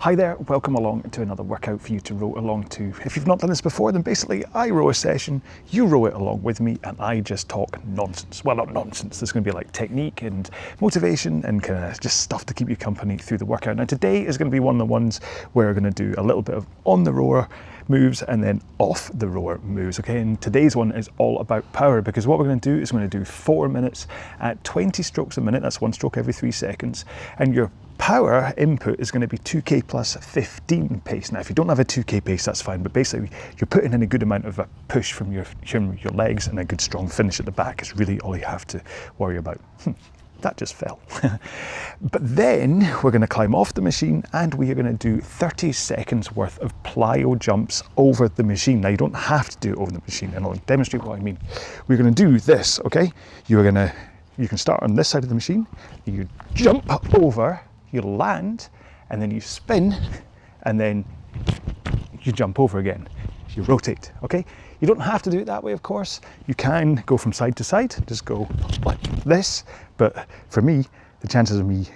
Hi there, welcome along to another workout for you to row along to. If you've not done this before, then basically I row a session, you row it along with me, and I just talk nonsense. Well, not nonsense, there's going to be like technique and motivation and kind of just stuff to keep you company through the workout. Now today is going to be one of the ones where we're going to do a little bit of on the rower moves and then off the rower moves, okay? And today's one is all about power, because what we're going to do is we're going to do 4 minutes at 20 strokes a minute. That's one stroke every 3 seconds, and your power input is going to be 2k plus 15 pace. Now if you don't have a 2k pace, that's fine, but basically you're putting in a good amount of a push from your legs, and a good strong finish at the back is really all you have to worry about. That just fell. But then we're going to climb off the machine and we are going to do 30 seconds worth of plyo jumps over the machine. Now you don't have to do it over the machine, and I'll demonstrate what I mean. We're going to do this, okay? You can start on this side of the machine, you jump over, you land, and then you spin, and then you jump over again. You rotate, okay? You don't have to do it that way, of course. You can go from side to side, just go like this, but for me, the chances of me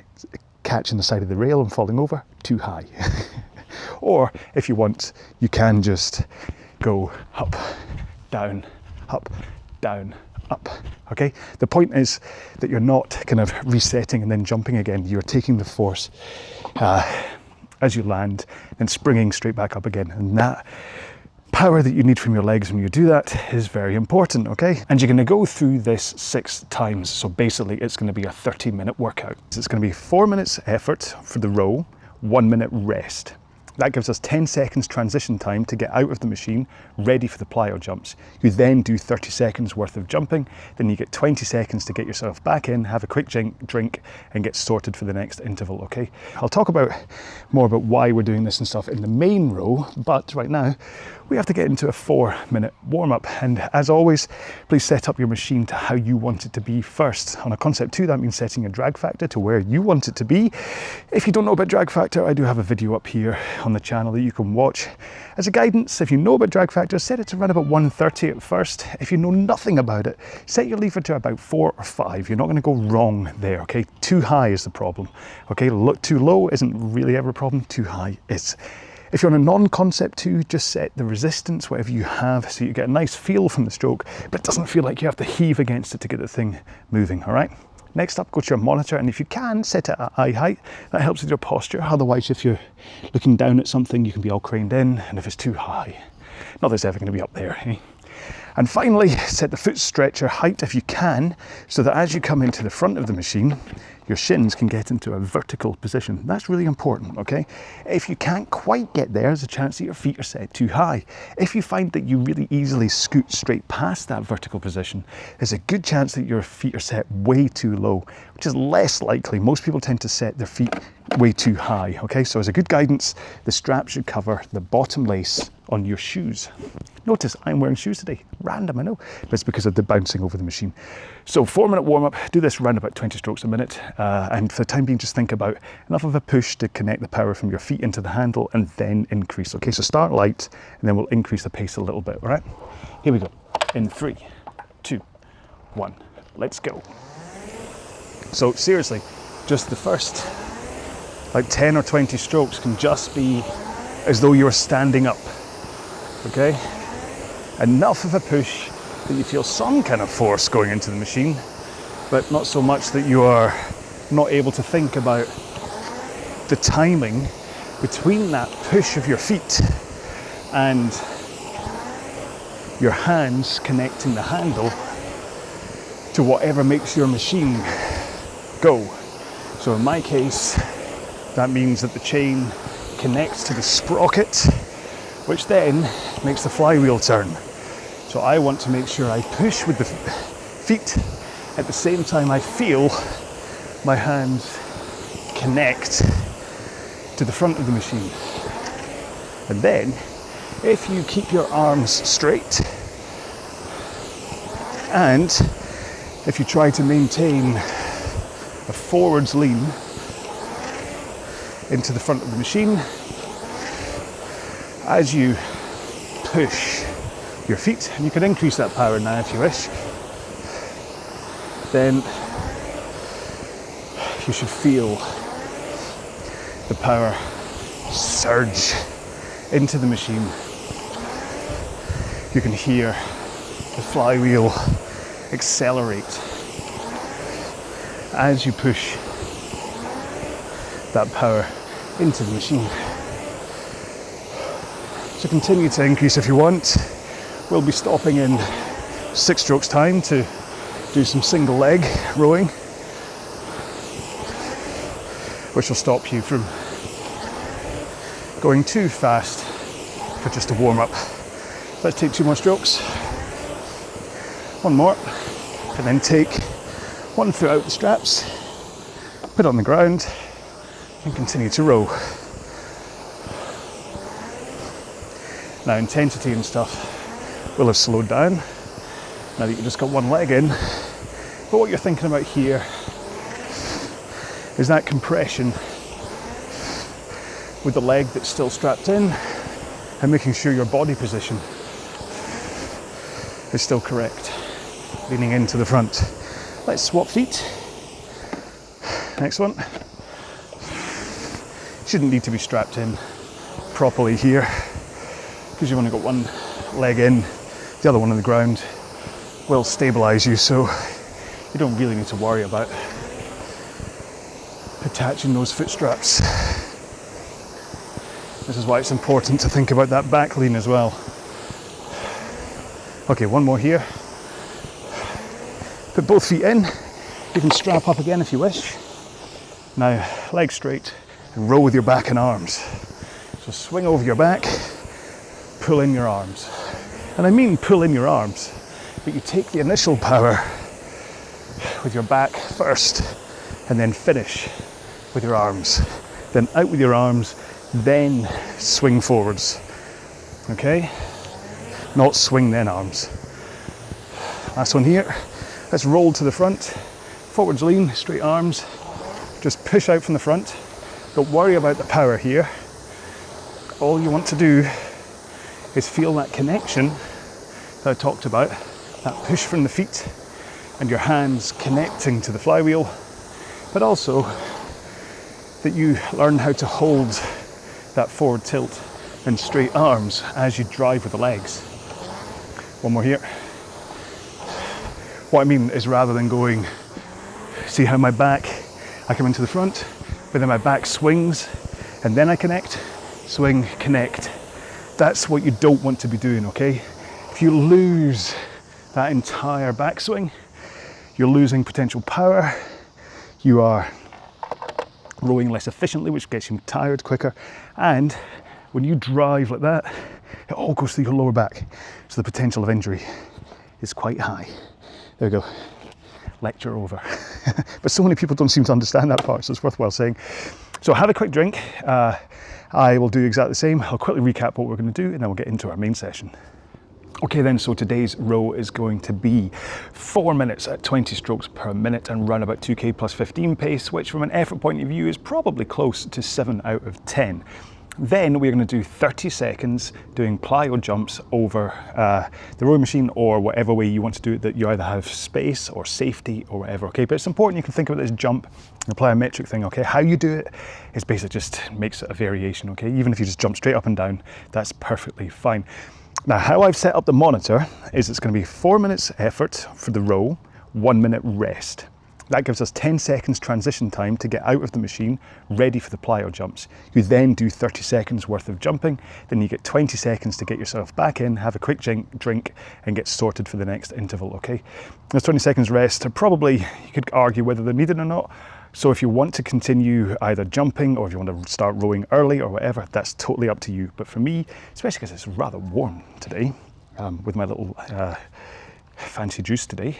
catching the side of the rail and falling over, too high. Or if you want, you can just go up, down, up, down, up, okay? The point is that you're not kind of resetting and then jumping again. You're taking the force as you land and springing straight back up again. And that power that you need from your legs when you do that is very important, okay? And you're going to go through this 6 times. So basically it's going to be a 30-minute workout. So it's going to be 4 minutes effort for the row, 1 minute rest. That gives us 10 seconds transition time to get out of the machine, ready for the plyo jumps. You then do 30 seconds worth of jumping, then you get 20 seconds to get yourself back in, have a quick drink, and get sorted for the next interval, okay? I'll talk more about why we're doing this and stuff in the main row, but right now, we have to get into a 4-minute warm-up. And as always, please set up your machine to how you want it to be first. On a concept 2, that means setting your drag factor to where you want it to be. If you don't know about drag factor, I do have a video up here on the channel that you can watch. As a guidance, if you know about drag factor, set it to around about 130 at first. If you know nothing about it, set your lever to about 4 or 5. You're not going to go wrong there, okay? Too high is the problem, okay? Look, too low isn't really ever a problem, too high is. If you're on a non-concept 2, just set the resistance, whatever you have, so you get a nice feel from the stroke, but it doesn't feel like you have to heave against it to get the thing moving, all right? Next up, go to your monitor, and if you can, set it at eye height. That helps with your posture. Otherwise, if you're looking down at something, you can be all craned in, and if it's too high, not that it's ever going to be up there, eh? And finally, set the foot stretcher height if you can, so that as you come into the front of the machine, your shins can get into a vertical position. That's really important, okay? If you can't quite get there, there's a chance that your feet are set too high. If you find that you really easily scoot straight past that vertical position, there's a good chance that your feet are set way too low, which is less likely. Most people tend to set their feet way too high, okay? So as a good guidance, the strap should cover the bottom lace on your shoes. Notice I'm wearing shoes today. Random, I know, but it's because of the bouncing over the machine. So 4-minute warm-up, do this around about 20 strokes a minute, and for the time being, just think about enough of a push to connect the power from your feet into the handle and then increase. Okay, so start light and then we'll increase the pace a little bit, all right? Here we go. In 3, 2, 1, let's go. So seriously, just the first like 10 or 20 strokes can just be as though you're standing up, okay? Enough of a push that you feel some kind of force going into the machine, but not so much that you are not able to think about the timing between that push of your feet and your hands connecting the handle to whatever makes your machine go. So in my case, that means that the chain connects to the sprocket, which then makes the flywheel turn. So I want to make sure I push with the feet at the same time I feel my hands connect to the front of the machine. And then, if you keep your arms straight and if you try to maintain a forwards lean into the front of the machine, as you push your feet, and you can increase that power now if you wish, then you should feel the power surge into the machine. You can hear the flywheel accelerate as you push that power into the machine. So continue to increase if you want. We'll be stopping in 6 strokes time to do some single leg rowing, which will stop you from going too fast for just a warm up. Let's take 2 more strokes. 1 more, and then take 1 foot out the straps, put it on the ground, and continue to row. Now intensity and stuff will have slowed down now that you've just got 1 leg in, but what you're thinking about here is that compression with the leg that's still strapped in and making sure your body position is still correct, leaning into the front. Let's swap feet. Next one. Shouldn't need to be strapped in properly here because you've only got 1 leg in, the other one on the ground will stabilise you, so you don't really need to worry about attaching those foot straps. This is why it's important to think about that back lean as well. Okay, 1 more here. Put both feet in. You can strap up again if you wish. Now, legs straight and row with your back and arms. So swing over your back, pull in your arms. And I mean pull in your arms, but you take the initial power with your back first and then finish with your arms. Then out with your arms, then swing forwards. Okay? Not swing then arms. Last one here. Let's roll to the front. Forwards lean, straight arms. Just push out from the front. Don't worry about the power here. All you want to do is feel that connection that I talked about, that push from the feet and your hands connecting to the flywheel, but also that you learn how to hold that forward tilt and straight arms as you drive with the legs. 1 more here. What I mean is, rather than going, see how my back, I come into the front, but then my back swings and then I connect, swing, connect. That's what you don't want to be doing, okay? If you lose that entire backswing, you're losing potential power, you are rowing less efficiently, which gets you tired quicker, and when you drive like that, it all goes through your lower back, so the potential of injury is quite high. There we go, lecture over. But so many people don't seem to understand that part, so it's worthwhile saying. So have a quick drink. I will do exactly the same. I'll quickly recap what we're going to do and then we'll get into our main session. Okay then, so today's row is going to be 4 minutes at 20 strokes per minute and run about 2k plus 15 pace, which from an effort point of view is probably close to 7 out of 10. Then we're going to do 30 seconds doing plyo jumps over the rowing machine, or whatever way you want to do it, that you either have space or safety or whatever, okay? But it's important you can think about this jump and plyometric thing, okay? How you do it is basically just makes it a variation, okay? Even if you just jump straight up and down, that's perfectly fine. Now, how I've set up the monitor is it's going to be 4 minutes effort for the row, 1 minute rest. That gives us 10 seconds transition time to get out of the machine, ready for the plyo jumps. You then do 30 seconds worth of jumping, then you get 20 seconds to get yourself back in, have a quick drink, and get sorted for the next interval, okay? Those 20 seconds rest are probably, you could argue whether they're needed or not. So if you want to continue either jumping or if you want to start rowing early or whatever, that's totally up to you. But for me, especially because it's rather warm today, with my little fancy juice today,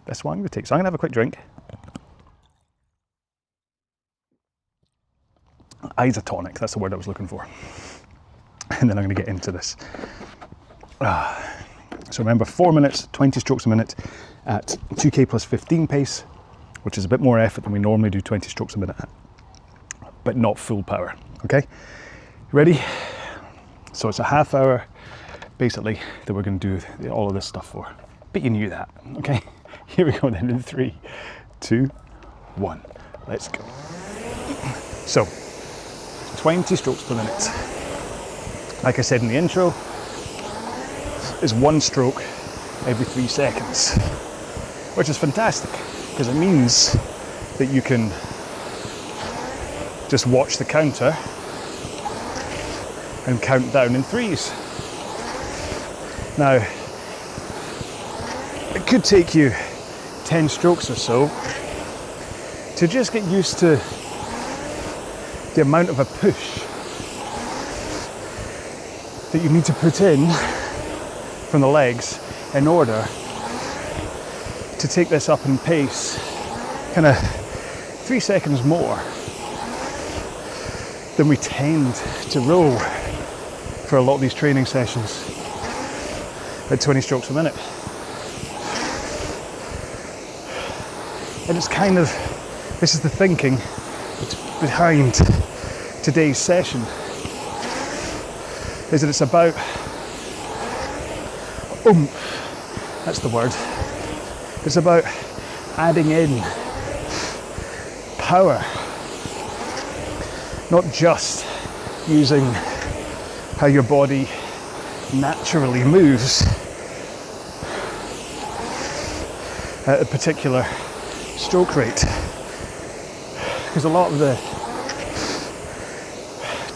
that's what I'm going to take. So I'm going to have a quick drink. Isotonic, that's the word I was looking for. And then I'm going to get into this. So remember, 4 minutes, 20 strokes a minute at 2k plus 15 pace, which is a bit more effort than we normally do 20 strokes a minute at, but not full power, okay? Ready? So it's a half hour, basically, that we're going to do all of this stuff for. But you knew that, okay? Here we go then in 3, 2, 1. Let's go. So, 20 strokes per minute. Like I said in the intro, is 1 stroke every 3 seconds, which is fantastic because it means that you can just watch the counter and count down in 3s. Now, it could take you 10 strokes or so to just get used to the amount of a push that you need to put in from the legs in order to take this up in pace, kind of 3 seconds more than we tend to row for a lot of these training sessions at 20 strokes a minute. And it's kind of, this is the thinking behind today's session, is that it's about that's the word. It's about adding in power, not just using how your body naturally moves at a particular stroke rate. Because a lot of the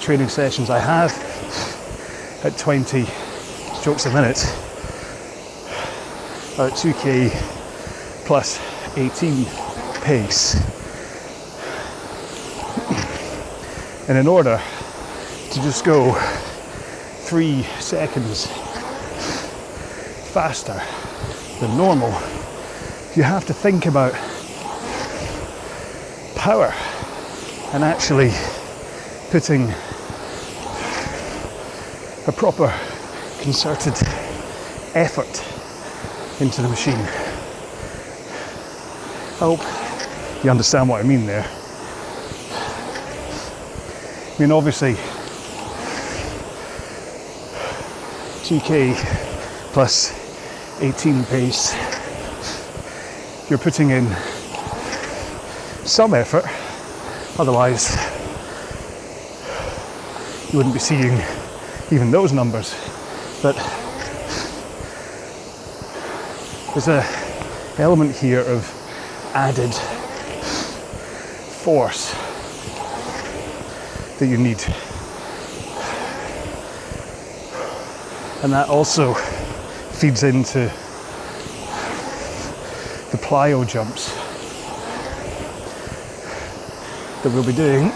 training sessions I have at 20 strokes a minute are at 2k plus 18 pace. And in order to just go 3 seconds faster than normal, you have to think about power and actually putting a proper concerted effort into the machine. I hope you understand what I mean there. I mean, obviously 2k plus 18 pace, you're putting in some effort, otherwise you wouldn't be seeing even those numbers. But there's an element here of added force that you need, and that also feeds into the plyo jumps that we'll be doing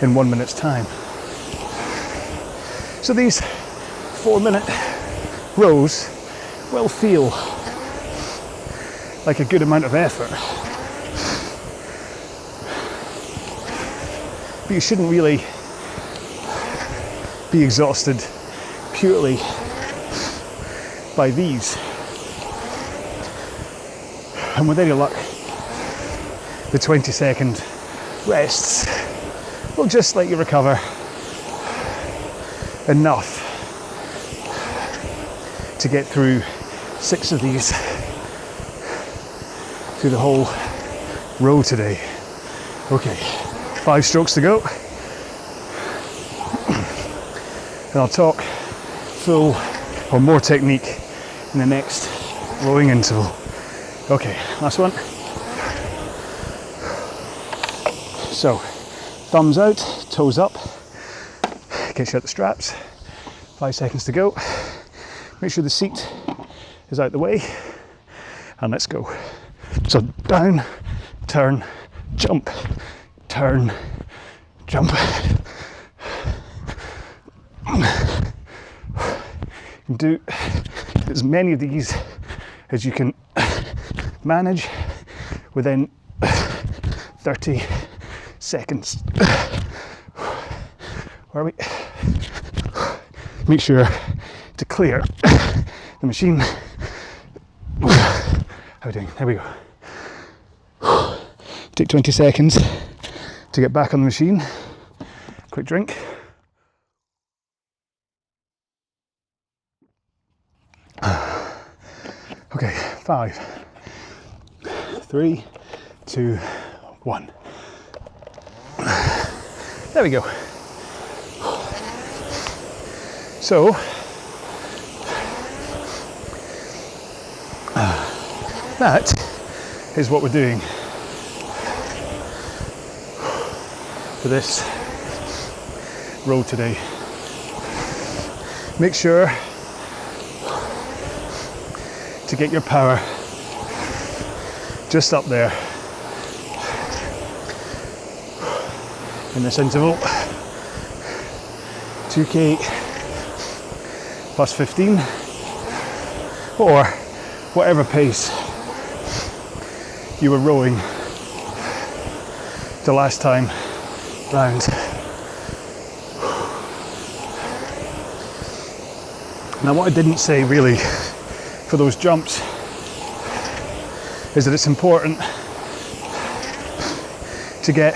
in 1 minute's time. So these 4-minute rows will feel like a good amount of effort, but you shouldn't really be exhausted purely by these. And with any luck, the 20-second rests will just let you recover enough to get through 6 of these through the whole row today. Okay, 5 strokes to go, and I'll talk full or more technique in the next rowing interval. Okay, last one. So, thumbs out, toes up, get you out the straps, 5 seconds to go. Make sure the seat is out the way, and let's go. So down, turn, jump, turn, jump. Do as many of these as you can manage within 30 seconds. Where are we? Make sure to clear the machine. How are we doing? There we go. Take 20 seconds to get back on the machine. Quick drink. Okay, 5, 3, 2, 1. There we go. So that is what we're doing for this row today. Make sure to get your power just up there in this interval. 2k plus 15, or whatever pace you were rowing the last time round. Now, what I didn't say really for those jumps is that it's important to get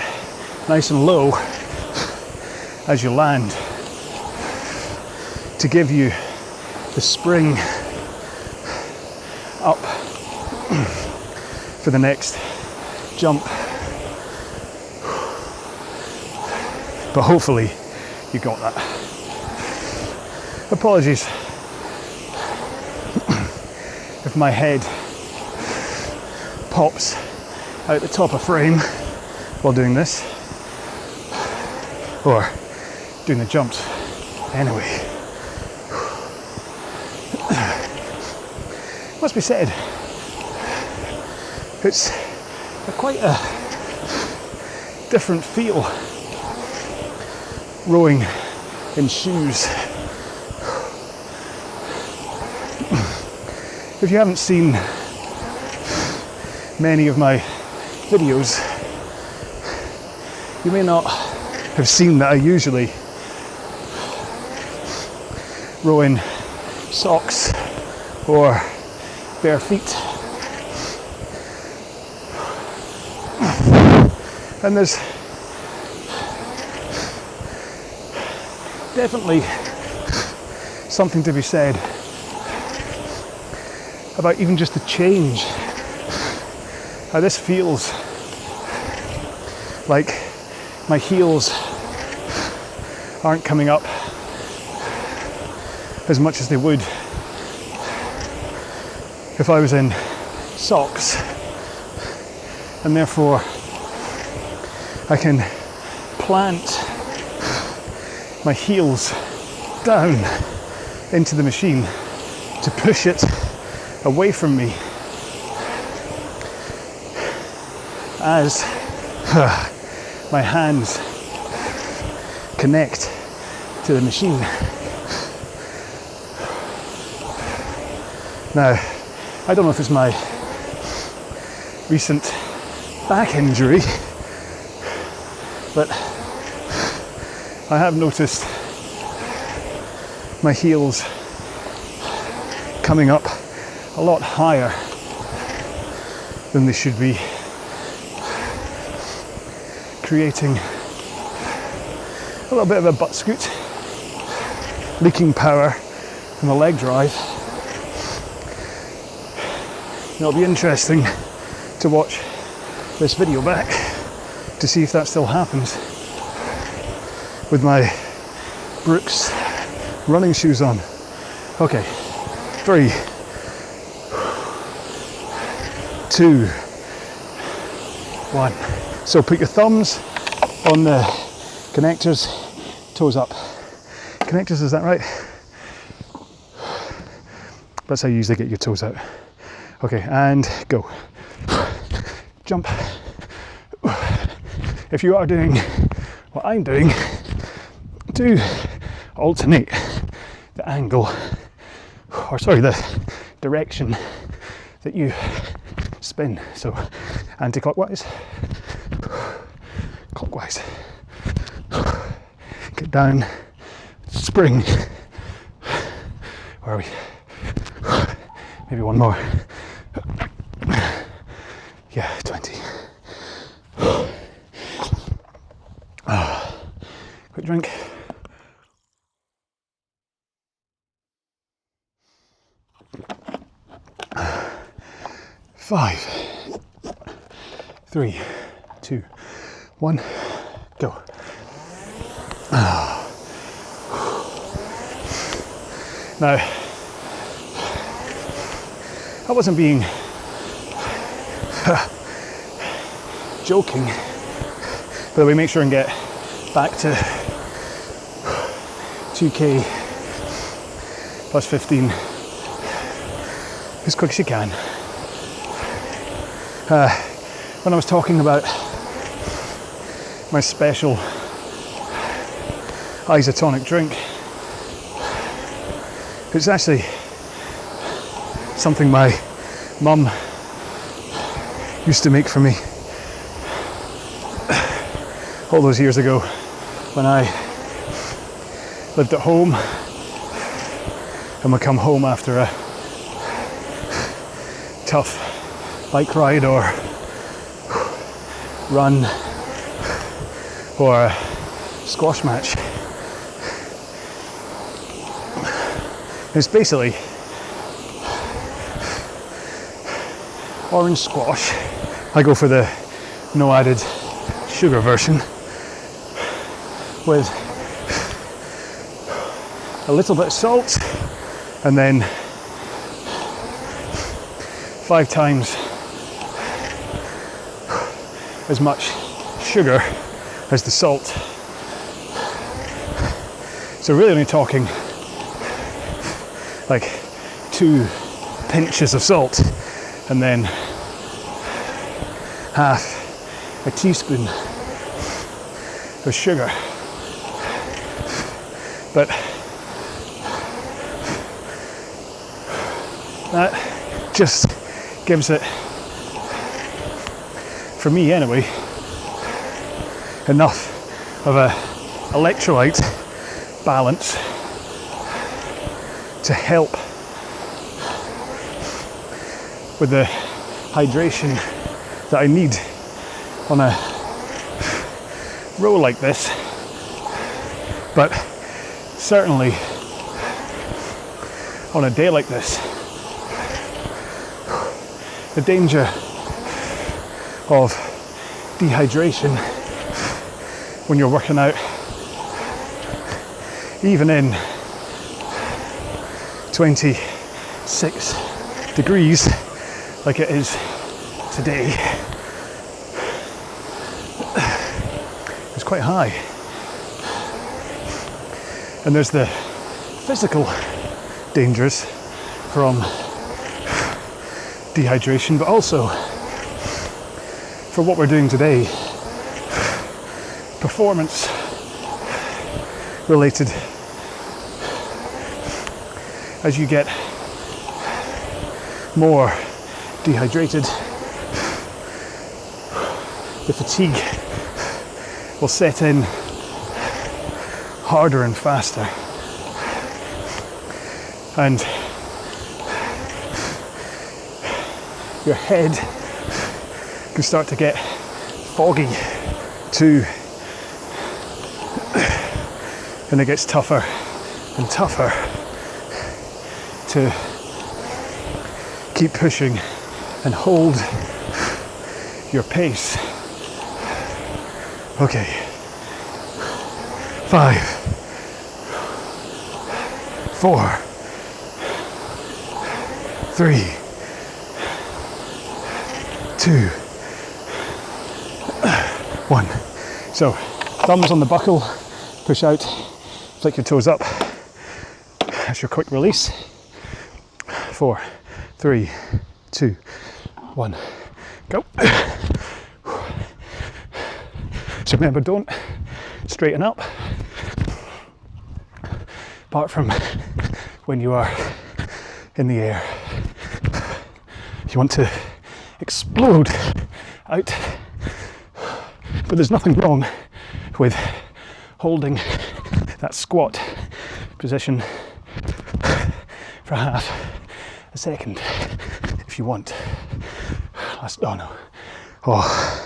nice and low as you land to give you the spring up for the next jump. But hopefully you got that. Apologies if my head pops out the top of frame while doing this, or doing the jumps anyway. Must be said, it's quite a different feel rowing in shoes. If you haven't seen many of my videos, you may not have seen that I usually row in socks or bare feet. And there's definitely something to be said about even just the change, how this feels like my heels aren't coming up as much as they would if I was in socks, and therefore I can plant my heels down into the machine to push it away from me as my hands connect to the machine. Now, I don't know if it's my recent back injury, but I have noticed my heels coming up a lot higher than they should be, creating a little bit of a butt scoot, leaking power from the leg drive. It'll be interesting to watch this video back to see if that still happens with my Brooks running shoes on. Okay, 3, 2, 1. So put your thumbs on the connectors, toes up. Connectors, is that right? That's how you usually get your toes out. Okay, and go. Jump. If you are doing what I'm doing, do alternate the angle, or sorry, the direction that you spin. So anti-clockwise, clockwise. Get down, spring. Where are we? Maybe one more. Yeah, 20. Quick drink. Five, 3, 2, 1, go. Now, I wasn't being joking. By the way, make sure and get back to 2k plus 15 as quick as you can. When I was talking about my special isotonic drink, it's actually something my mum used to make for me all those years ago when I lived at home and would come home after a tough bike ride or run or a squash match. It's basically orange squash. I go for the no added sugar version with a little bit of salt and then 5 times as much sugar as the salt. So really only talking like 2 pinches of salt and then half a teaspoon of sugar. But that just gives it, for me anyway, enough of a electrolyte balance to help with the hydration that I need on a row like this, but certainly on a day like this. The danger of dehydration when you're working out, even in 26 degrees like it is today, is quite high. And there's the physical dangers from dehydration, but also for what we're doing today, performance related. As you get more dehydrated, the fatigue will set in harder and faster, and your head can start to get foggy too, and it gets tougher and tougher to keep pushing and hold your pace. Okay, 5, 4, 3, 2, 1. So, thumbs on the buckle, push out, flick your toes up. That's your quick release. 4, 3, 2, 1, go. So remember, don't straighten up, apart from when you are in the air. You want to explode out, but there's nothing wrong with holding that squat position for half a second if you want. Last, oh no, oh,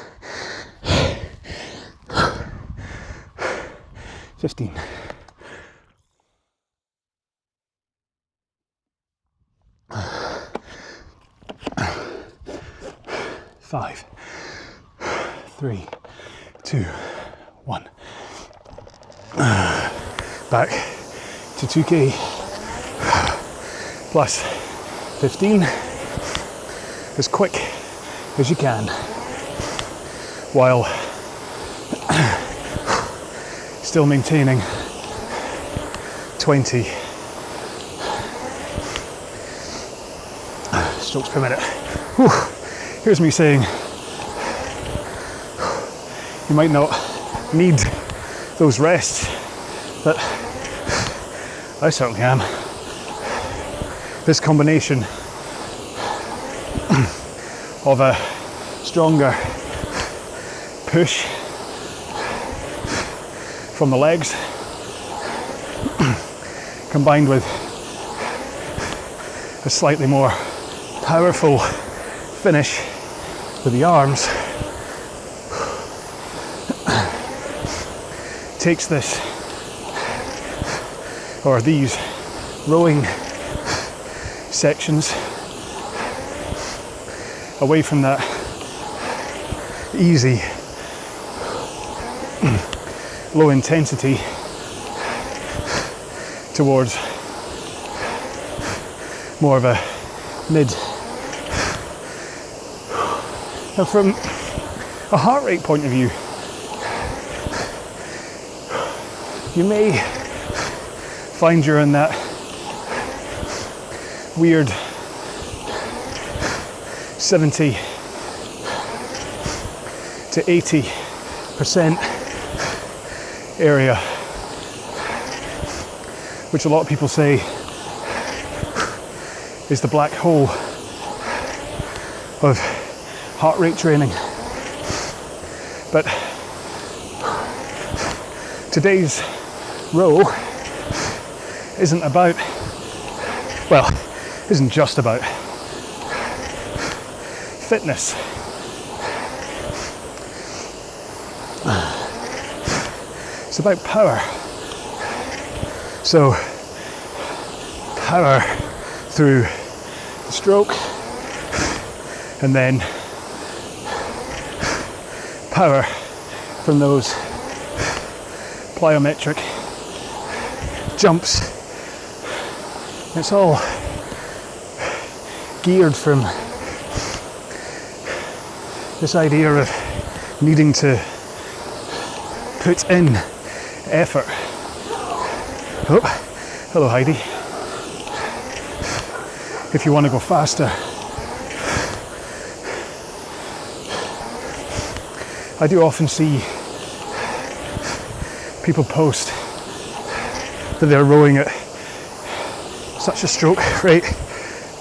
15. Five, 3, 2, 1. Back to 2K. plus 15 as quick as you can, while still maintaining 20 strokes per minute. Whew. Here's me saying you might not need those rests, but I certainly am. This combination of a stronger push from the legs combined with a slightly more powerful finish with the arms takes this, or these rowing sections, away from that easy low intensity towards more of a mid. Now from a heart rate point of view, you may find you're in that weird 70 to 80% area, which a lot of people say is the black hole of heart rate training. But today's row isn't about, well, isn't just about fitness. It's about power. So power through the stroke, and then power from those plyometric jumps. It's all geared from this idea of needing to put in effort. Oh, hello Heidi. If you want to go faster, I do often see people post that they're rowing at such a stroke rate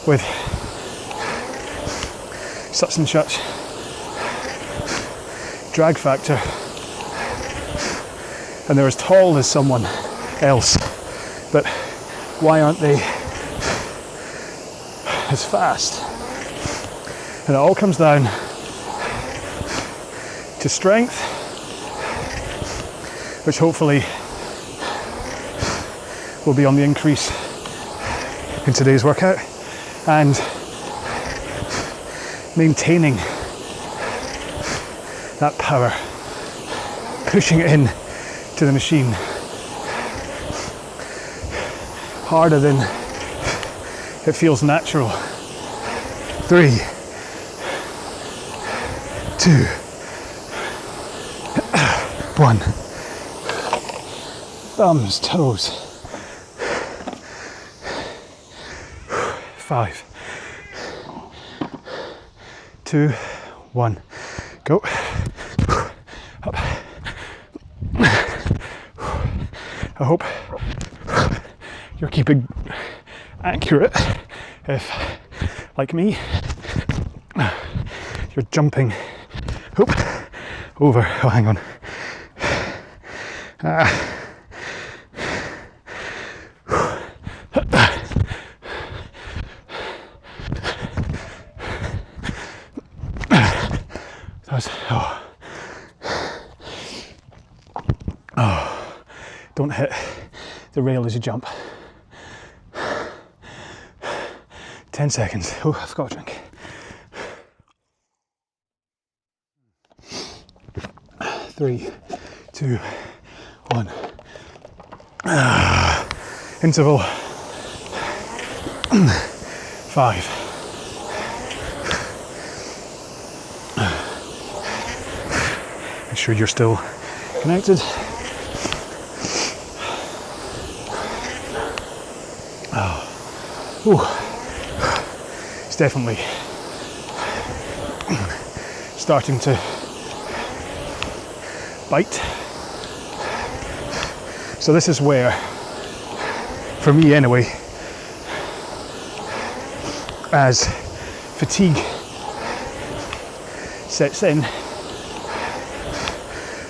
with such and such drag factor, and they're as tall as someone else, but why aren't they as fast? And it all comes down to strength, which hopefully will be on the increase in today's workout, and maintaining that power, pushing it in to the machine harder than it feels natural. 3, 2, 1. Thumbs, toes. 5, 2, 1. Go. Up. I hope you're keeping accurate if, like me, you're jumping over. Oh, hang on. Don't hit the rail as you jump. 10 seconds. Oh, I've got a drink. 3, 2, 1. Interval. 5. Make sure you're still connected. It's definitely starting to bite. So this is where, for me anyway, as fatigue sets in,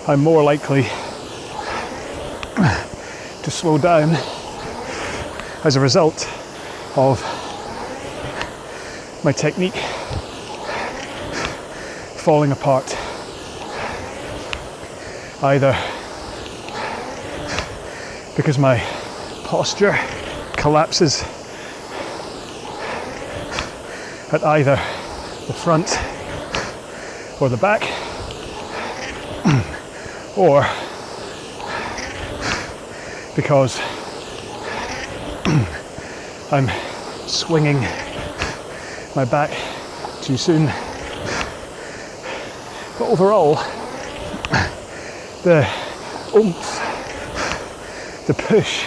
I'm more likely to slow down as a result of my technique falling apart, either because my posture collapses at either the front or the back, or because I'm swinging my back too soon. But overall, the oomph, the push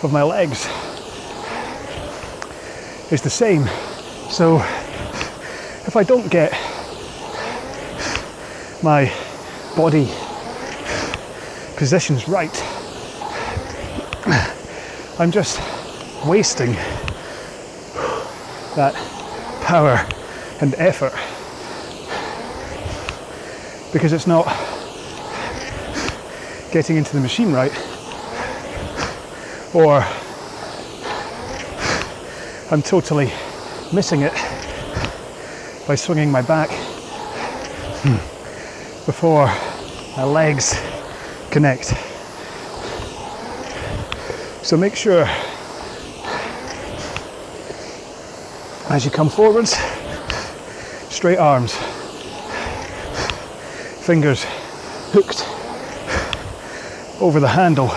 of my legs is the same. So if I don't get my body positions right, I'm just wasting that power and effort because it's not getting into the machine right, or I'm totally missing it by swinging my back before my legs connect. So make sure as you come forwards, straight arms, fingers hooked over the handle.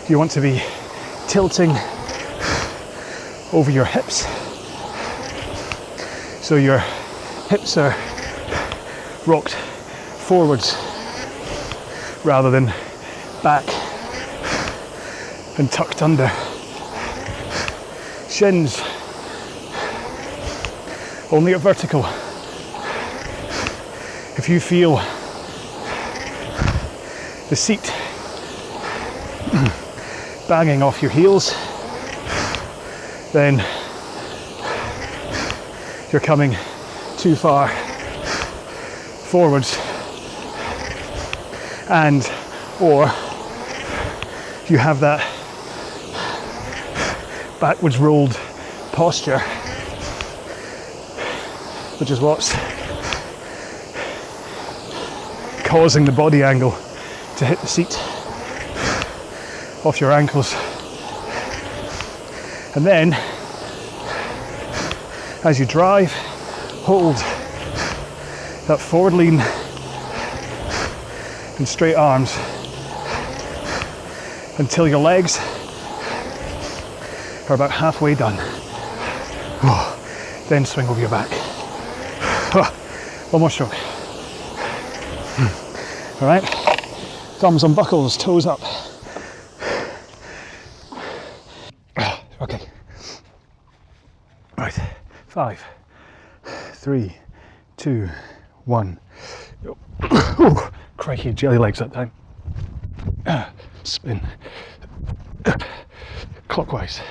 You want to be tilting over your hips, so your hips are rocked forwards rather than back and tucked under. Shins only at vertical. If you feel the seat banging off your heels, then you're coming too far forwards, and or you have that backwards rolled posture, which is what's causing the body angle to hit the seat off your ankles. And then as you drive, hold that forward lean and straight arms until your legs are about halfway done. Then swing over your back. One more stroke. All right, thumbs on buckles, toes up. Okay. Right, 5, 3, 2, 1. Oh, crikey, jelly legs that time. Spin. Clockwise.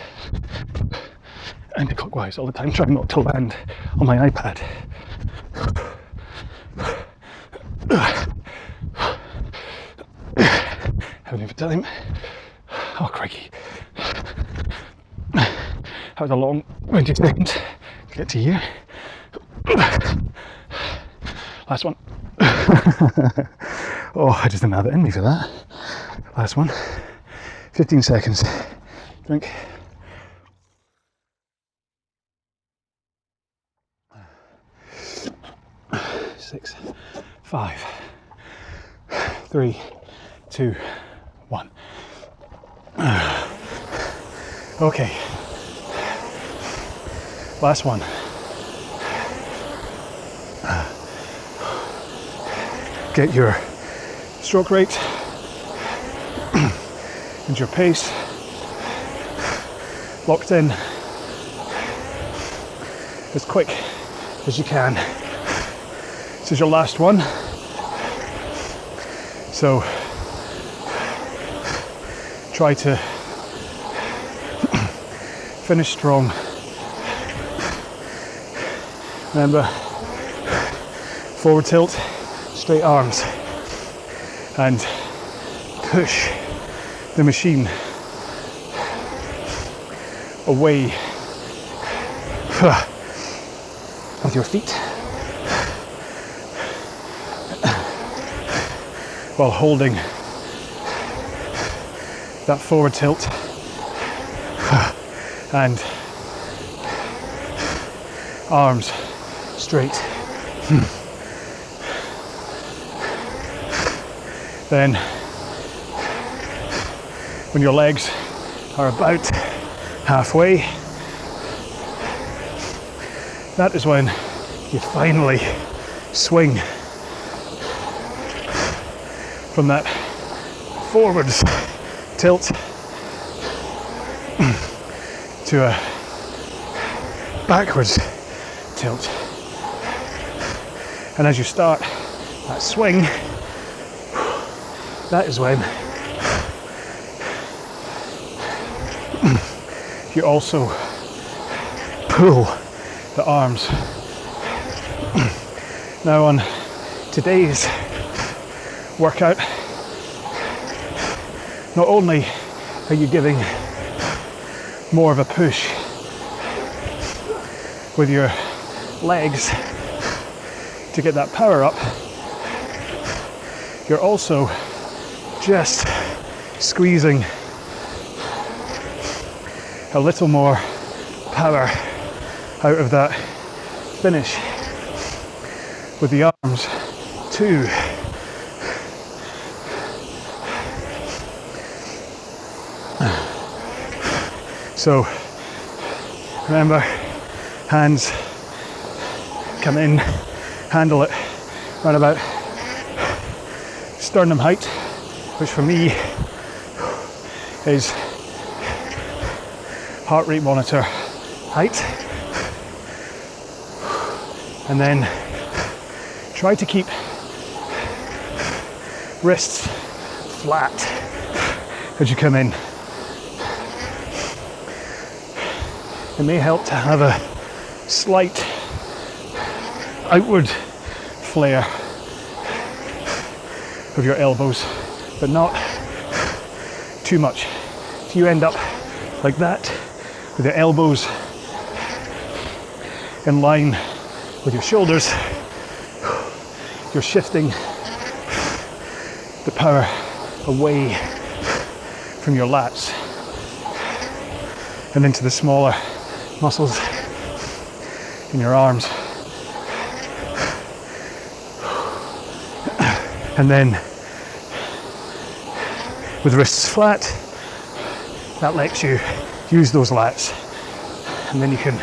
Anti-clockwise all the time, trying not to land on my iPad. Having a bit of time. Oh, crikey. That was a long 20 seconds to get to here. Last one. Oh, I just didn't have it in me for that. Last one. 15 seconds. Drink. Six, 5, 3, 2, 1. Okay. Last one. Get your stroke rate and your pace locked in as quick as you can. This is your last one. So try to finish strong. Remember, forward tilt, straight arms, and push the machine away with your feet while holding that forward tilt and arms straight. Then when your legs are about halfway, that is when you finally swing from that forwards tilt to a backwards tilt. And as you start that swing, that is when you also pull the arms. Now on today's workout, not only are you giving more of a push with your legs to get that power up, you're also just squeezing a little more power out of that finish with the arms too. So remember, hands come in, handle it right about sternum height, which for me is heart rate monitor height. And then try to keep wrists flat as you come in. It may help to have a slight outward flare of your elbows, but not too much. If you end up like that, with your elbows in line with your shoulders, you're shifting the power away from your lats and into the smaller muscles in your arms. And then with wrists flat, that lets you use those lats, and then you can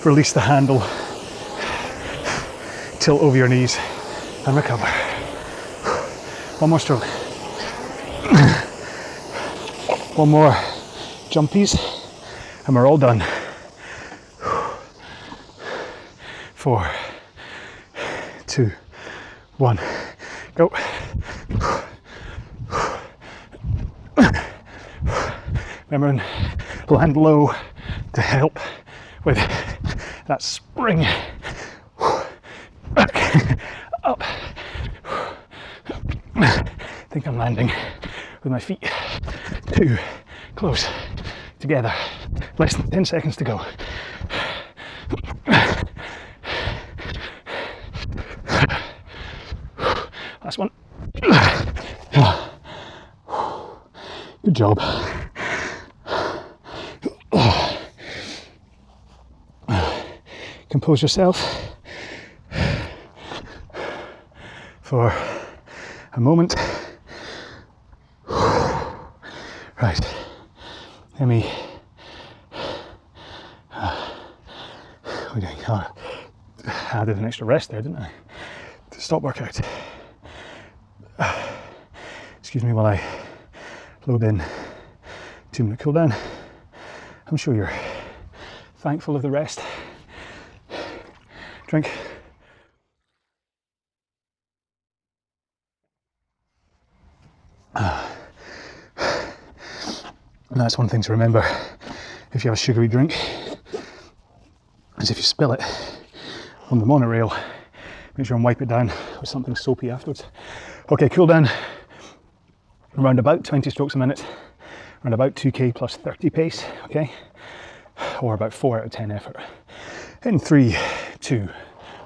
release the handle, tilt over your knees and recover. One more stroke. One more jumpies and we're all done. 4, 2, 1, go. Remember, land low to help with that spring. Back, up. I think I'm landing with my feet too close together. Less than 10 seconds to go. Last one. Good job. Compose yourself for a moment. Right, let me What are we doing? Oh, I added an extra rest there, didn't I? To stop workout. Excuse me while I load in 2-minute cool down. I'm sure you're thankful of the rest. Drink. And that's one thing to remember if you have a sugary drink, is if you spill it on the monorail, make sure and wipe it down with something soapy afterwards. Okay, cool down around about 20 strokes a minute, around about 2k plus 30 pace, okay? Or about 4 out of 10 effort. In 3, 2,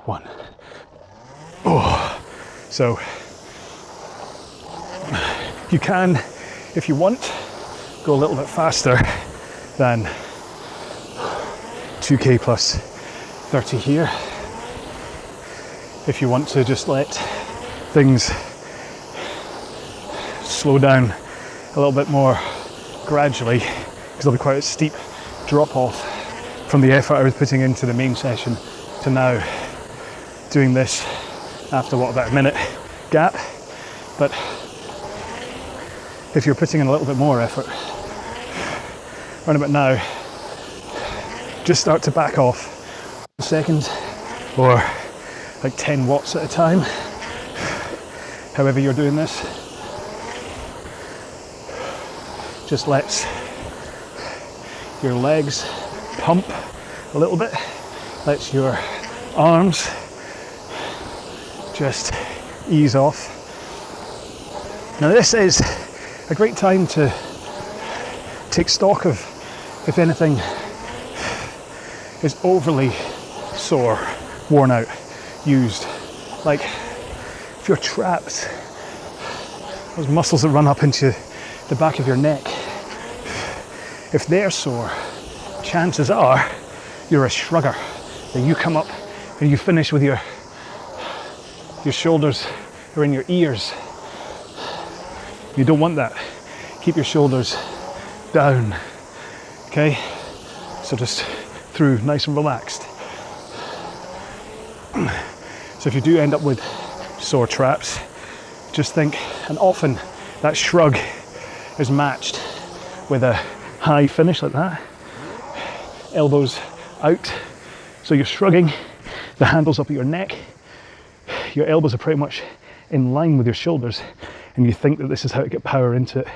1. Oh, so you can, if you want, go a little bit faster than 2k plus 30 here. If you want to just let things slow down a little bit more gradually, because there'll be quite a steep drop off from the effort I was putting into the main session to now doing this after what, about a minute gap. But if you're putting in a little bit more effort around about now, just start to back off a second or like 10 watts at a time, however you're doing this. Just lets your legs pump a little bit, lets your arms just ease off. Now this is a great time to take stock of if anything is overly sore, worn out, used. Like if your traps, those muscles that run up into the back of your neck, if they're sore, chances are you're a shrugger, that you come up and you finish with your shoulders are in your ears. You don't want that. Keep your shoulders down, okay? So just through, nice and relaxed. So if you do end up with sore traps, just think, and often that shrug is matched with a high finish like that. Elbows out. So you're shrugging, the handle's up at your neck, your elbows are pretty much in line with your shoulders, and you think that this is how to get power into it.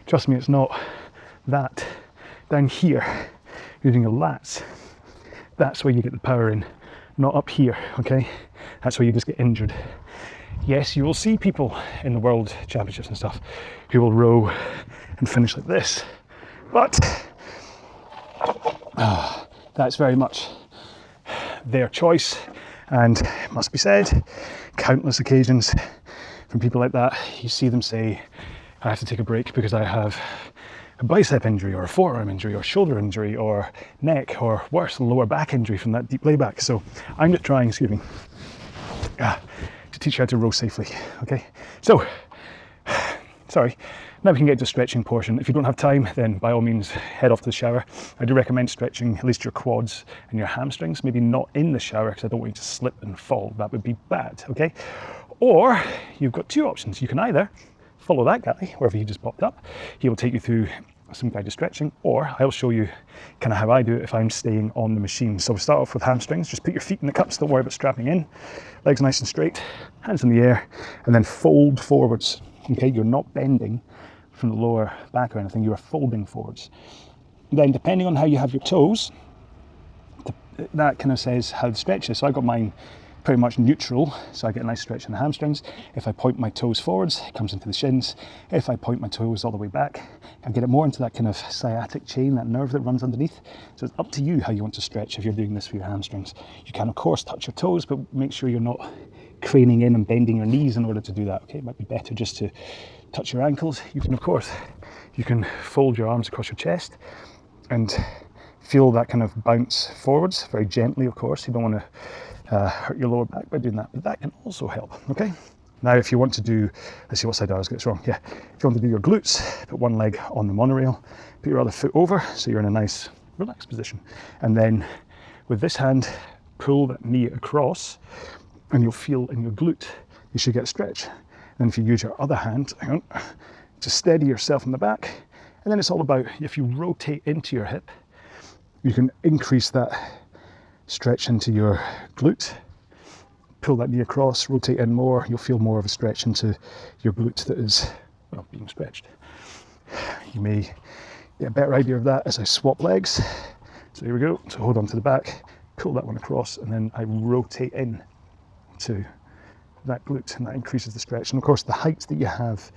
Trust me, it's not. That down here, using your lats, that's where you get the power in, not up here, okay? That's where you just get injured. Yes, you will see people in the world championships and stuff who will row and finish like this, but that's very much their choice. And it must be said, countless occasions from people like that, you see them say, I have to take a break because I have a bicep injury or a forearm injury or shoulder injury or neck or worse, lower back injury from that deep layback. So I'm just trying, excuse me, to teach you how to row safely, okay? So, sorry, now we can get to the stretching portion. If you don't have time, then by all means head off to the shower. I do recommend stretching at least your quads and your hamstrings, maybe not in the shower because I don't want you to slip and fall. That would be bad, okay? Or you've got two options. You can either follow that guy, wherever he just popped up. He will take you through some guided stretching, or I'll show you kind of how I do it if I'm staying on the machine. So we start off with hamstrings. Just put your feet in the cups, don't worry about strapping in. Legs nice and straight, hands in the air, and then fold forwards. Okay, you're not bending from the lower back or anything, you are folding forwards. Then depending on how you have your toes, that kind of says how the stretch is. So I got mine pretty much neutral, so I get a nice stretch in the hamstrings. If I point my toes forwards, it comes into the shins. If I point my toes all the way back, I get it more into that kind of sciatic chain, that nerve that runs underneath. So it's up to you how you want to stretch if you're doing this for your hamstrings. You can of course touch your toes, but make sure you're not craning in and bending your knees in order to do that, okay? It might be better just to touch your ankles. You can of course, you can fold your arms across your chest and feel that kind of bounce forwards, very gently of course. You don't want to hurt your lower back by doing that, but that can also help, okay? Now if you want to do, let's see what side I was, get this wrong, yeah. If you want to do your glutes, put one leg on the monorail, put your other foot over, so you're in a nice relaxed position. And then with this hand, pull that knee across, and you'll feel in your glute, you should get a stretch. And if you use your other hand, hang on, to steady yourself in the back, and then it's all about, if you rotate into your hip, you can increase that stretch into your glute, pull that knee across, rotate in more, you'll feel more of a stretch into your glute that is, well, being stretched. You may get a better idea of that as I swap legs. So here we go, so hold on to the back, pull that one across, and then I rotate in to that glute, and that increases the stretch. And of course, the height that you have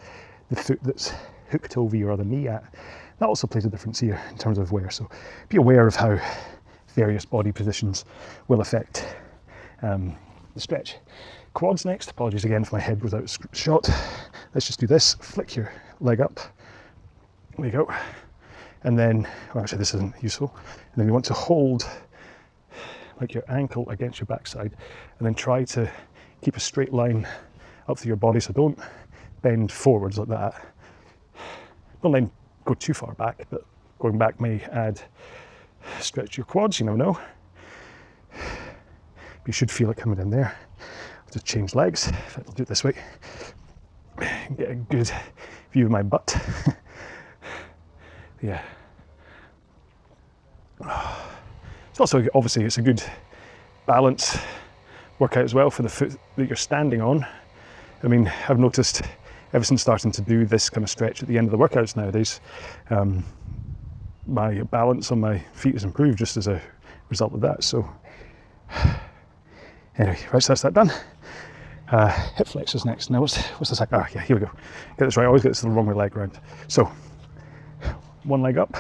the foot that's hooked over your other knee at, that also plays a difference here in terms of wear. So be aware of how various body positions will affect the stretch. Quads next. Apologies again if my head goes out of shot. Let's just do this. Flick your leg up. There you go. And then, well, actually this isn't useful. And then you want to hold like your ankle against your backside, and then try to keep a straight line up through your body. So don't bend forwards like that. Don't then go too far back, but going back may add stretch your quads, you never know. You should feel it coming in there. I'll just change legs. In fact, I'll do it this way. Get a good view of my butt. Yeah. It's also, obviously, it's a good balance workout as well for the foot that you're standing on. I mean, I've noticed ever since starting to do this kind of stretch at the end of the workouts nowadays, my balance on my feet has improved just as a result of that. So anyway, right, so that's that done. Hip flexors next. Now what's the second? Ah, yeah, here we go. Get this right, I always get this the wrong way leg round. So one leg up,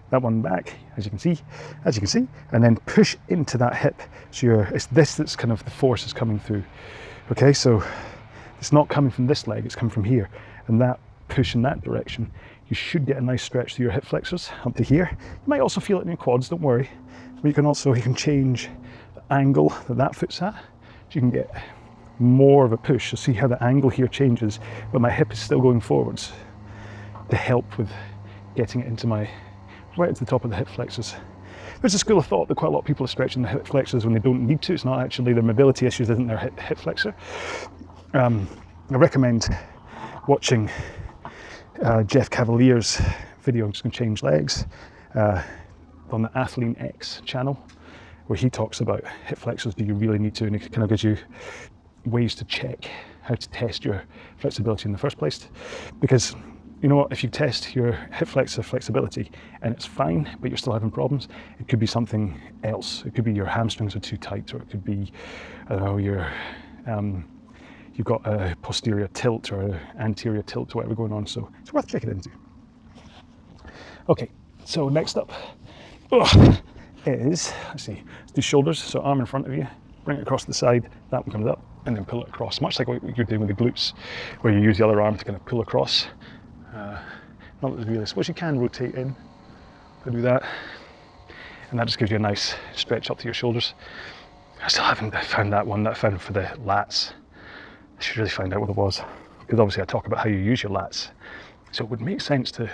that one back, as you can see, and then push into that hip. So it's this that's kind of the force is coming through. Okay, so it's not coming from this leg, it's coming from here. And that push in that direction, you should get a nice stretch through your hip flexors up to here. You might also feel it in your quads, don't worry. But you can change the angle that foot's at, so you can get more of a push. So see how the angle here changes, but my hip is still going forwards to help with getting it into right at the top of the hip flexors. There's a school of thought that quite a lot of people are stretching the hip flexors when they don't need to. It's not actually their mobility issues, isn't their hip flexor. I recommend watching Jeff Cavalier's video, I'm just going to change legs, on the Athlean X channel, where he talks about hip flexors, do you really need to, and it kind of gives you ways to check how to test your flexibility in the first place. Because you know what, if you test your hip flexor flexibility and it's fine, but you're still having problems, it could be something else. It could be your hamstrings are too tight, or it could be, I don't know, you've got a posterior tilt or an anterior tilt or whatever going on, so it's worth checking into. Okay, so next up is, let's do shoulders. So arm in front of you, bring it across to the side, that one comes up, and then pull it across, much like what you're doing with the glutes, where you use the other arm to kind of pull across. Not that it's really, I suppose you can rotate in to do that, and that just gives you a nice stretch up to your shoulders. I still haven't found that one that I found for the lats. I should really find out what it was, because obviously I talk about how you use your lats, so it would make sense to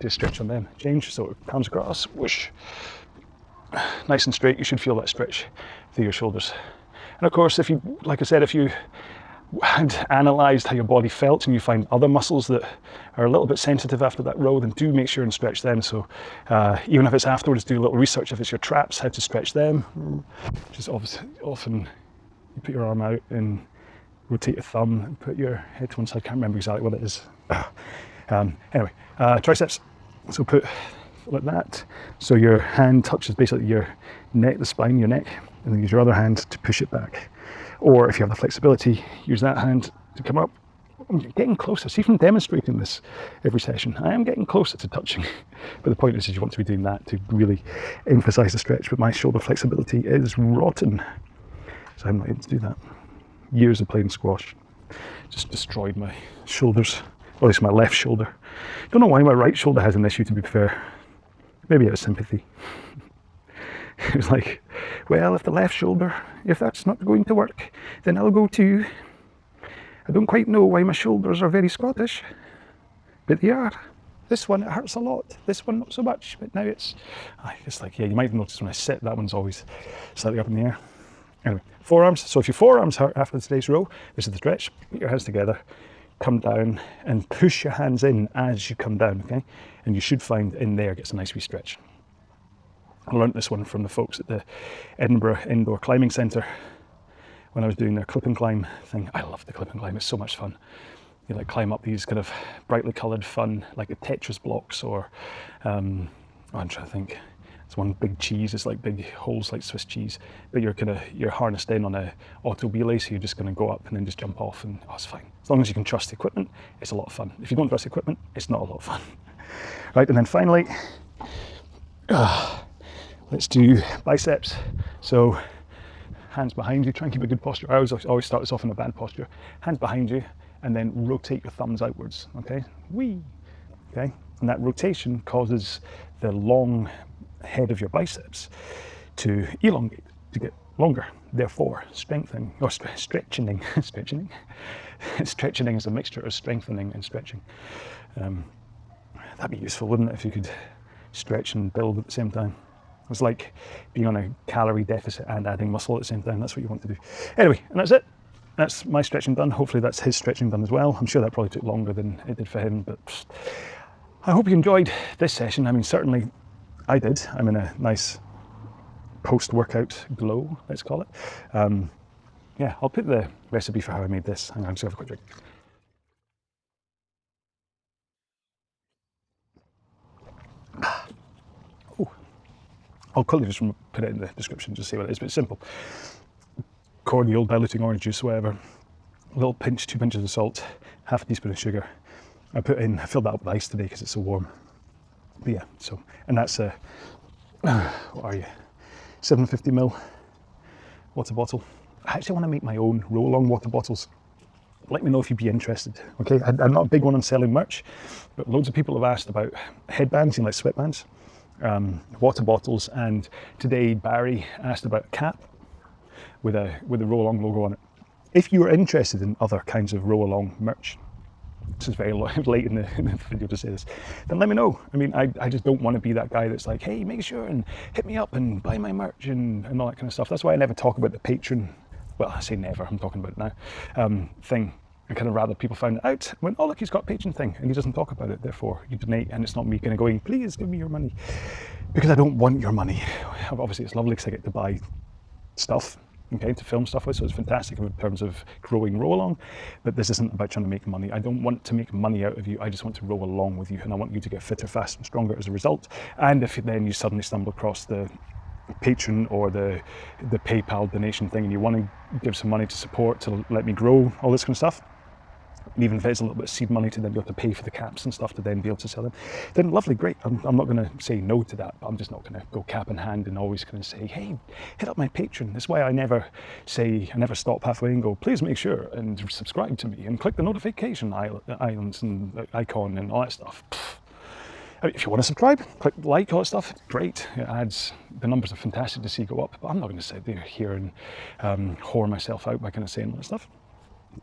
do a stretch on them. Change, so it comes across, whoosh, nice and straight. You should feel that stretch through your shoulders. And of course, if you, like I said, if you had analysed how your body felt and you find other muscles that are a little bit sensitive after that row, then do make sure and stretch them. So even if it's afterwards, do a little research if it's your traps, how to stretch them. Just obviously, often you put your arm out and rotate your thumb and put your head to one side. I can't remember exactly what it is. Anyway, triceps. So put like that. So your hand touches basically your neck, the spine, your neck, and then use your other hand to push it back. Or if you have the flexibility, use that hand to come up. You're getting closer. See, from demonstrating this every session, I am getting closer to touching. But the point is you want to be doing that to really emphasize the stretch. But my shoulder flexibility is rotten, so I'm not able to do that. Years of playing squash just destroyed my shoulders, or at least my left shoulder. Don't know why my right shoulder has an issue, to be fair. Maybe out of sympathy. It was like, well, if the left shoulder, if that's not going to work, then I'll go to, I don't quite know why my shoulders are very Scottish, but they are. This one, it hurts a lot. This one, not so much, but now it's like, yeah, you might have noticed when I sit, that one's always slightly up in the air. Anyway, forearms. So if your forearms hurt after today's row, this is the stretch. Put your hands together, come down, and push your hands in as you come down, okay? And you should find in there gets a nice wee stretch. I learned this one from the folks at the Edinburgh Indoor Climbing Centre when I was doing their clip and climb thing. I love the clip and climb, it's so much fun. You like climb up these kind of brightly coloured fun, like the Tetris blocks, or I'm trying to think. It's one big cheese. It's like big holes like Swiss cheese, but you're harnessed in on a auto belay, so you're just going to go up and then just jump off, and it's fine. As long as you can trust the equipment, it's a lot of fun. If you don't trust the equipment, it's not a lot of fun. Right, and then finally, let's do biceps. So hands behind you. Try and keep a good posture. I always start this off in a bad posture. Hands behind you, and then rotate your thumbs outwards, okay? Whee! Okay? And that rotation causes the long head of your biceps to elongate, to get longer, therefore strengthening, or stretching. Stretching is a mixture of strengthening and stretching. That'd be useful, wouldn't it, if you could stretch and build at the same time? It's like being on a calorie deficit and adding muscle at the same time. That's what you want to do. Anyway, and that's it. That's my stretching done. Hopefully that's his stretching done as well. I'm sure that probably took longer than it did for him, but I hope you enjoyed this session. I mean, certainly I did. I'm in a nice post-workout glow, let's call it. Yeah, I'll put the recipe for how I made this. Hang on, just have a quick drink. Oh, I'll quickly just put it in the description, just see what it is, but it's simple. Cordial, diluting orange juice, whatever. A little pinch, 2 pinches of salt, half a teaspoon of sugar. I filled that up with ice today because it's so warm. But yeah, so, and that's a, what are you, 750ml water bottle. I actually want to make my own RowAlong water bottles. Let me know if you'd be interested, okay? I'm not a big one on selling merch, but loads of people have asked about headbands, like sweatbands, water bottles, and today Barry asked about a cap with the RowAlong logo on it. If you are interested in other kinds of RowAlong merch, this is very late in the video to say this, then let me know. I mean, I just don't want to be that guy that's like, hey, make sure and hit me up and buy my merch and all that kind of stuff. That's why I never talk about the Patreon, well, I say never, I'm talking about it now, thing. I kind of rather people find it out when, oh look, he's got a Patreon thing and he doesn't talk about it, therefore you donate, and it's not me kind of going, please give me your money, because I don't want your money. Obviously it's lovely because I get to buy stuff, okay, to film stuff with, so it's fantastic in terms of growing RowAlong, but this isn't about trying to make money. I don't want to make money out of you, I just want to row along with you, and I want you to get fitter, faster and stronger as a result. And if then you suddenly stumble across the Patreon or the PayPal donation thing and you want to give some money to support, to let me grow, all this kind of stuff, and even if it's a little bit of seed money to then be able to pay for the caps and stuff to then be able to sell them, then lovely, great. I'm not going to say no to that, but I'm just not going to go cap in hand and always going to say, hey, hit up my Patreon. That's why I never stop halfway and go, please make sure and subscribe to me and click the notification islands and icon and all that stuff. I mean, if you want to subscribe, click like, all that stuff, great. It adds, the numbers are fantastic to see go up, but I'm not going to sit there here and whore myself out by kind of saying all that stuff.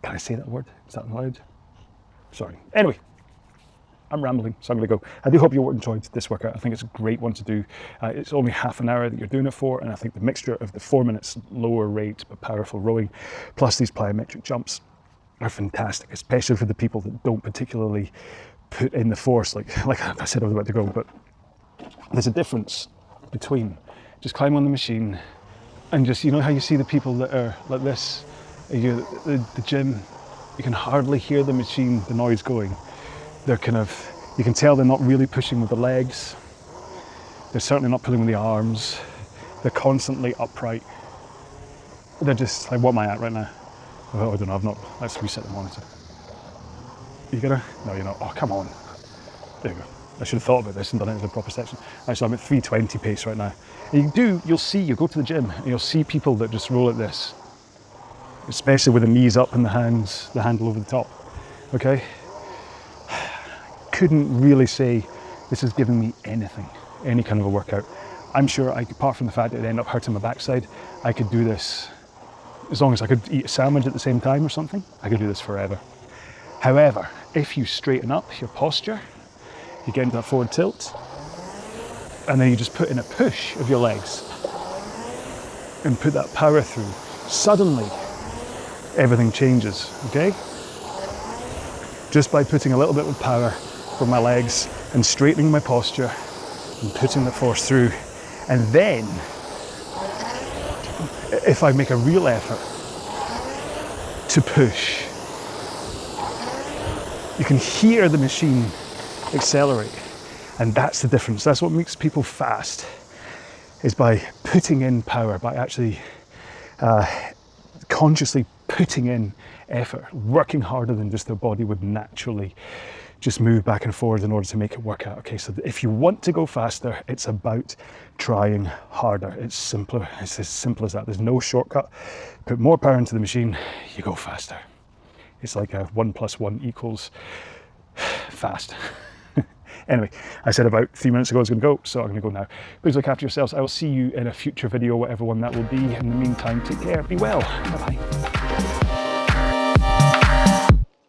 Can I say that word? Is that allowed? Sorry. Anyway, I'm rambling, so I'm going to go. I do hope you enjoyed this workout. I think it's a great one to do. It's only half an hour that you're doing it for, and I think the mixture of the 4 minutes lower rate but powerful rowing plus these plyometric jumps are fantastic, especially for the people that don't particularly put in the force, like I said I was about to go. But there's a difference between just climbing on the machine and just, you know how you see the people that are like this, the gym, you can hardly hear the machine, the noise going. They're kind of, you can tell they're not really pushing with the legs. They're certainly not pulling with the arms. They're constantly upright. They're just like, what am I at right now? Oh, I don't know, I've not, let's reset the monitor. You gonna? No, you're not. Oh, come on. There you go. I should have thought about this and done it as a proper section. Right, so I'm at 320 pace right now. And you'll go to the gym and you'll see people that just roll at this, especially with the knees up and the handle over the top, okay? Couldn't really say this is giving me anything, any kind of a workout. I'm sure apart from the fact that it ended up hurting my backside, I could do this, as long as I could eat a sandwich at the same time or something, I could do this forever. However, if you straighten up your posture, You get into that forward tilt, and then you just put in a push of your legs and put that power through. Suddenly, everything changes, okay? Just by putting a little bit of power from my legs and straightening my posture and putting the force through. And then, if I make a real effort to push, you can hear the machine accelerate. And that's the difference. That's what makes people fast, is by putting in power, by actually consciously putting in effort, working harder than just their body would naturally just move back and forward in order to make it work out. Okay, so if you want to go faster, it's about trying harder. It's simpler. It's as simple as that. There's no shortcut. Put more power into the machine, you go faster. It's like a 1 + 1 = fast. Anyway, I said about 3 minutes ago I was going to go, so I'm going to go now. Please look after yourselves. I will see you in a future video, whatever one that will be. In the meantime, take care, be well. Bye-bye.